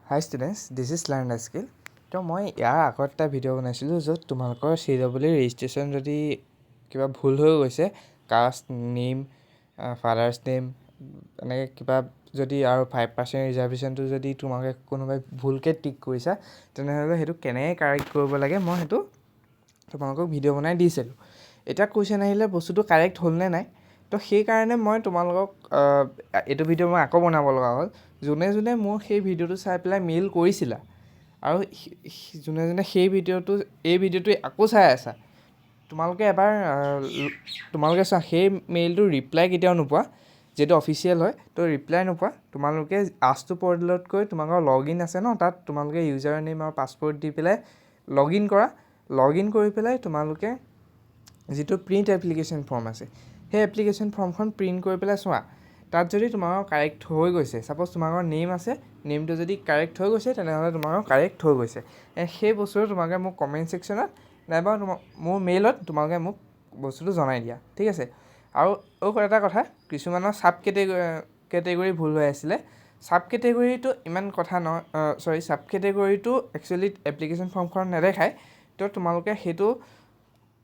High students, this is learn the skill. তো মই ইয়াৰ আগত এটা ভিডিঅ' বনাইছিলোঁ য'ত তোমালোকৰ CW ৰেজিষ্ট্ৰেশ্যন যদি কিবা ভুল হৈ গৈছে, কাষ্ট, নেম, ফাদাৰ্ছ নেম, এনেকৈ কিবা যদি আৰু 5% ৰিজাৰ্ভেশ্যনটো যদি তোমালোকে কোনোবাই ভুলকৈ টিক কৰিছা, তেনেহ'লে সেইটো কেনেকৈ কাৰেক্ট কৰিব লাগে মই সেইটো তোমালোকক ভিডিঅ' বনাই দিছিলোঁ। এতিয়া কুৱেশ্যন আহিলে বস্তুটো কাৰেক্ট হ'লনে নাই। তো সেইকাৰণে মই তোমালোকক এইটো ভিডিঅ' মই আকৌ বনাব লগা হ'ল। যোনে যোনে মোৰ সেই ভিডিঅ'টো চাই পেলাই মেইল কৰিছিলা আৰু যোনে যোনে সেই এই ভিডিঅ'টো আকৌ চাই আছা, তোমালোকে এবাৰ তোমালোকে চোৱা, সেই মেইলটোৰ ৰিপ্লাই কেতিয়াও নোপোৱা, যিহেতু অফিচিয়েল হয়। তো ৰিপ্লাই নোপোৱা, তোমালোকে আজটো পৰ্টেলত গৈ তোমালোকৰ লগ ইন আছে ন, তাত তোমালোকে ইউজাৰ নেম আৰু পাছৱৰ্ড দি পেলাই লগ ইন কৰা। লগ ইন কৰি পেলাই তোমালোকে যিটো প্ৰিণ্ট এপ্লিকেশ্যন ফৰ্ম আছে, সেই এপ্লিকেশ্যন ফৰ্মখন প্ৰিণ্ট কৰি পেলাই চোৱা। তাত যদি তোমালোকৰ কাৰেক্ট হৈ গৈছে, ছাপ'জ তোমালোকৰ নেম আছে, নেমটো যদি কাৰেক্ট হৈ গৈছে, তেনেহ'লে তোমালোকৰ কাৰেক্ট হৈ গৈছে। সেই বস্তুটো তোমালোকে মোক কমেণ্ট ছেকশ্যনত নাইবা মোৰ মেইলত তোমালোকে মোক বস্তুটো জনাই দিয়া, ঠিক আছে। আৰু এটা কথা, কিছুমানৰ চাব কেটেগৰী ভুল হৈ আছিলে। চাব কেটেগৰীটো ইমান কথা নহয়, চাব কেটেগৰীটো একচুৱেলি এপ্লিকেশ্যন ফৰ্মখন নেদেখায়। তো তোমালোকে সেইটো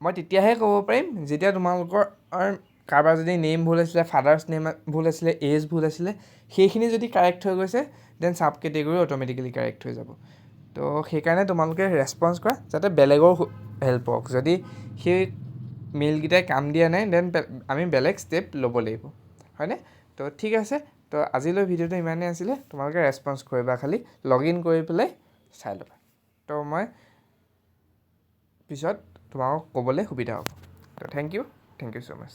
মই তেতিয়াহে ক'ব পাৰিম যেতিয়া তোমালোকৰ কাৰোবাৰ যদি নেম ভুল আছিলে, ফাদাৰ্ছ নেম ভুল আছিলে, এজ ভুল আছিলে, সেইখিনি যদি কাৰেক্ট হৈ গৈছে, দেন চাব কেটেগৰী অট'মেটিকেলি কাৰেক্ট হৈ যাব। তো সেইকাৰণে তোমালোকে ৰেছপন্স কৰা যাতে বেলেগৰ হেল্প হওক। যদি সেই মেইলকেইটাই কাম দিয়া নাই, দেন আমি বেলেগ ষ্টেপ ল'ব লাগিব, হয়নে? তো ঠিক আছে। তো আজিলৈ ভিডিঅ'টো ইমানেই আছিলে। তোমালোকে ৰেছপন্স কৰিবা, খালি লগ ইন কৰি পেলাই চাই ল'বা। তো মই পিছত তোমাক ক'বলৈ সুবিধা হ'ব। তো থেংক ইউ ছ' মাছ।